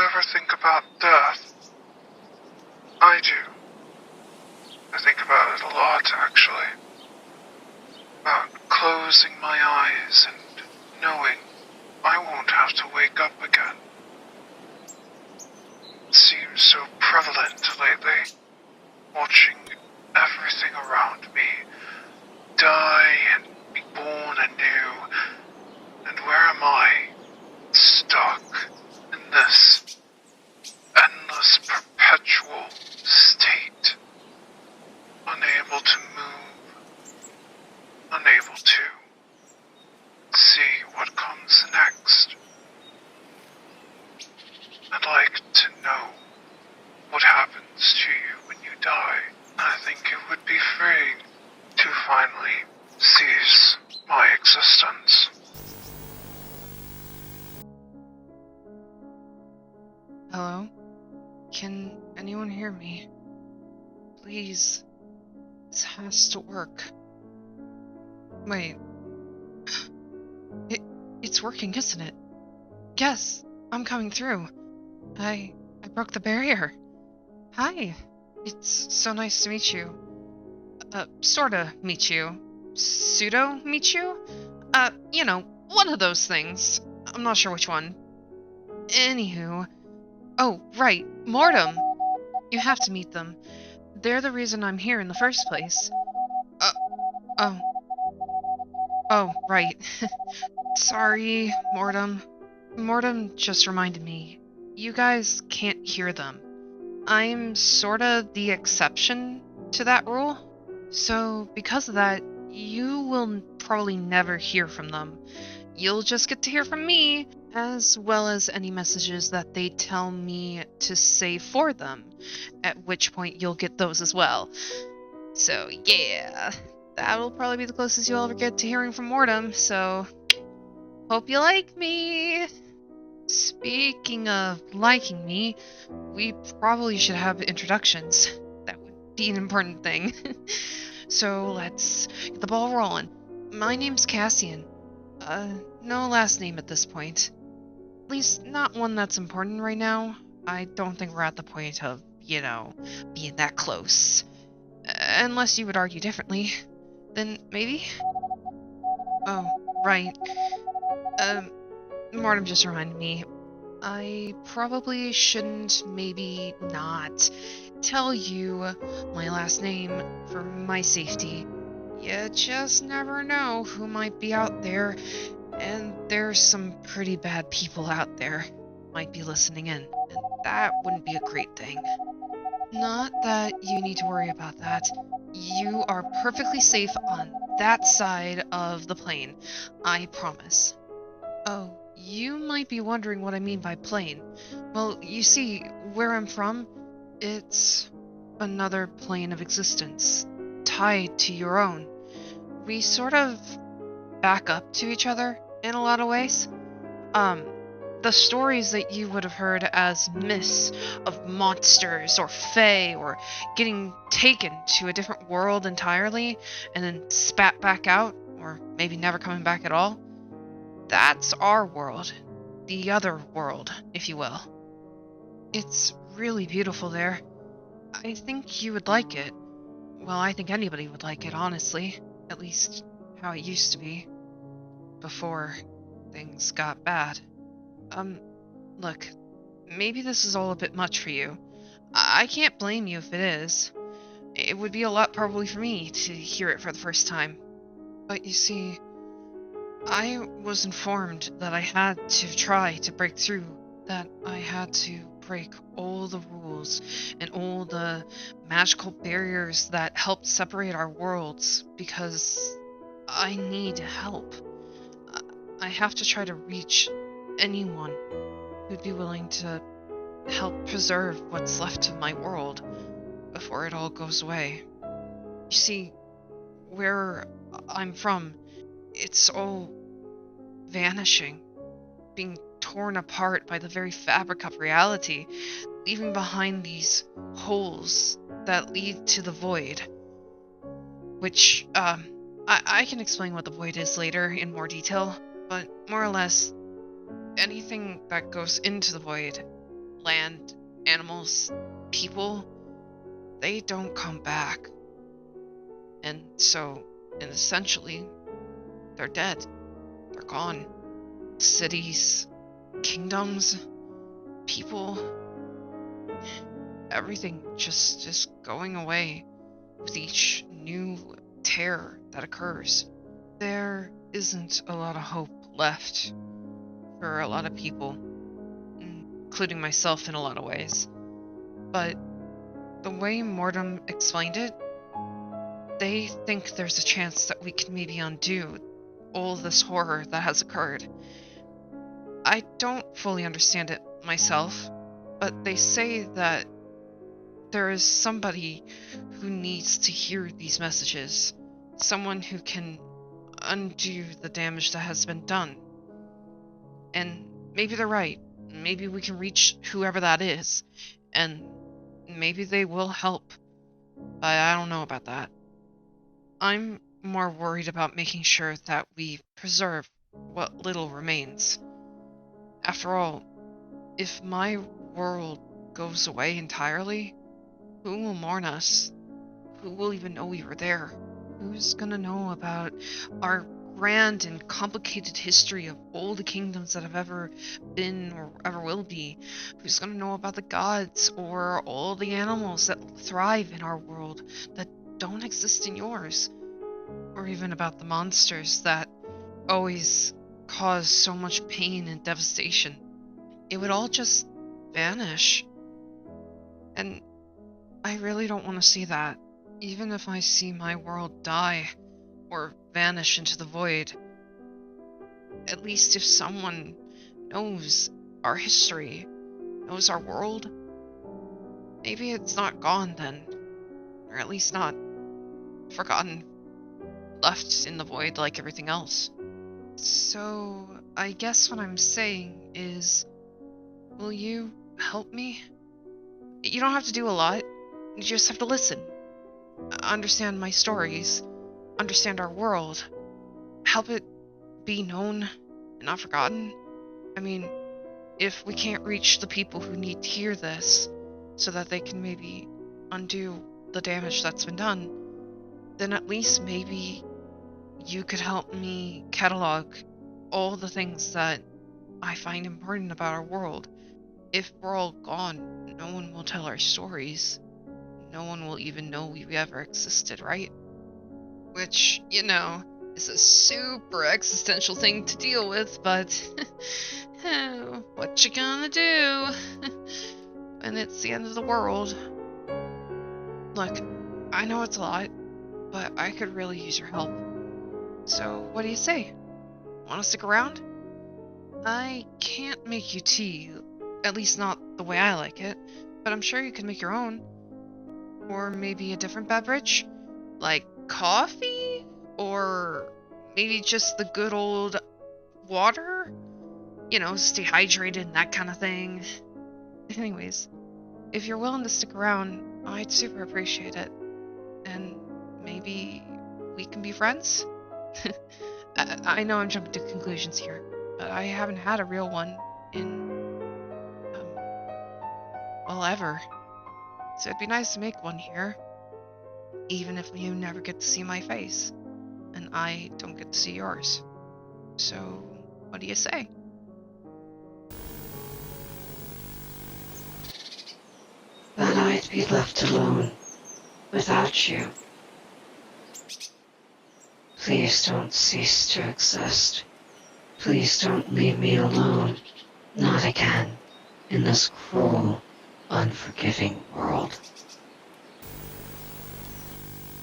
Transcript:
ever think about death? I do. I think about it a lot, actually. About closing my eyes and knowing I won't have to wake up again. It seems so prevalent lately, watching everything around me die and be born anew. And where am I? Stuck in this endless, perpetual state. Unable to move. Unable to see what comes next. I'd like to know what happens to you when you die. I think it would be freeing to finally cease my existence. Hello? Can anyone hear me? Please. This has to work. Wait. It's working, isn't it? Yes, I'm coming through. I broke the barrier. Hi. It's so nice to meet you. Sorta meet you. Pseudo meet you? One of those things. I'm not sure which one. Anywho. Oh, right, Mortem! You have to meet them. They're the reason I'm here in the first place. Oh, right. Sorry, Mortem. Mortem just reminded me. You guys can't hear them. I'm sorta the exception to that rule. So, because of that, you will probably never hear from them. You'll just get to hear from me, as well as any messages that they tell me to say for them, at which point you'll get those as well. So yeah, that'll probably be the closest you'll ever get to hearing from Mortem, so hope you like me! Speaking of liking me, we probably should have introductions. That would be an important thing. So let's get the ball rolling. My name's Cassian. No last name at this point. At least, not one that's important right now. I don't think we're at the point of, being that close. Unless you would argue differently. Then, maybe? Oh, right. Mortem just reminded me. I probably shouldn't maybe not tell you my last name for my safety. You just never know who might be out there, and there's some pretty bad people out there might be listening in, and that wouldn't be a great thing. Not that you need to worry about that. You are perfectly safe on that side of the plane, I promise. Oh, you might be wondering what I mean by plane. Well, you see, where I'm from, it's another plane of existence, tied to your own. We sort of back up to each other in a lot of ways. The stories that you would have heard as myths of monsters or fae or getting taken to a different world entirely and then spat back out, or maybe never coming back at all, that's our world. The other world, if you will. It's really beautiful there. I think you would like it. Well, I think anybody would like it, honestly. At least, how it used to be. Before things got bad. Look, maybe this is all a bit much for you. I can't blame you if it is. It would be a lot probably for me to hear it for the first time. But you see, I was informed that I had to try to break through, that I had to break all the rules and all the magical barriers that helped separate our worlds, because I need help. I have to try to reach anyone who'd be willing to help preserve what's left of my world before it all goes away. You see, where I'm from, it's all vanishing, being torn apart by the very fabric of reality, leaving behind these holes that lead to the void. Which, I can explain what the void is later in more detail, but more or less, anything that goes into the void land, animals, people, they don't come back. And so, and essentially, they're dead. They're gone. Cities, kingdoms, people, everything just is going away with each new terror that occurs. There isn't a lot of hope left for a lot of people, including myself in a lot of ways. But the way Mortem explained it, they think there's a chance that we can maybe undo all this horror that has occurred. I don't fully understand it myself, but they say that there is somebody who needs to hear these messages, someone who can undo the damage that has been done. And maybe they're right. Maybe we can reach whoever that is, and maybe they will help, but I don't know about that. I'm more worried about making sure that we preserve what little remains. After all, if my world goes away entirely, who will mourn us? Who will even know we were there? Who's gonna know about our grand and complicated history of all the kingdoms that have ever been or ever will be? Who's gonna know about the gods or all the animals that thrive in our world that don't exist in yours? Or even about the monsters that always cause so much pain and devastation? It would all just vanish. And I really don't want to see that. Even if I see my world die or vanish into the void, at least if someone knows our history, knows our world, maybe it's not gone then, or at least not forgotten, left in the void like everything else. So, I guess what I'm saying is, will you help me? You don't have to do a lot, you just have to listen. Understand my stories, understand our world, help it be known and not forgotten. I mean, if we can't reach the people who need to hear this so that they can maybe undo the damage that's been done, then at least maybe you could help me catalog all the things that I find important about our world. If we're all gone, no one will tell our stories. No one will even know we ever existed, right? Which, is a super existential thing to deal with, but what you gonna do when it's the end of the world? Look, I know it's a lot, but I could really use your help. So, what do you say? Want to stick around? I can't make you tea, at least not the way I like it, but I'm sure you can make your own. Or maybe a different beverage? Like coffee? Or maybe just the good old water? Stay hydrated and that kind of thing. Anyways, if you're willing to stick around, I'd super appreciate it. And maybe we can be friends? I know I'm jumping to conclusions here, but I haven't had a real one in, ever. So it'd be nice to make one here, even if you never get to see my face, and I don't get to see yours. So, what do you say? That I'd be left alone without you. Please don't cease to exist. Please don't leave me alone. Not again, in this cruel, unforgiving world.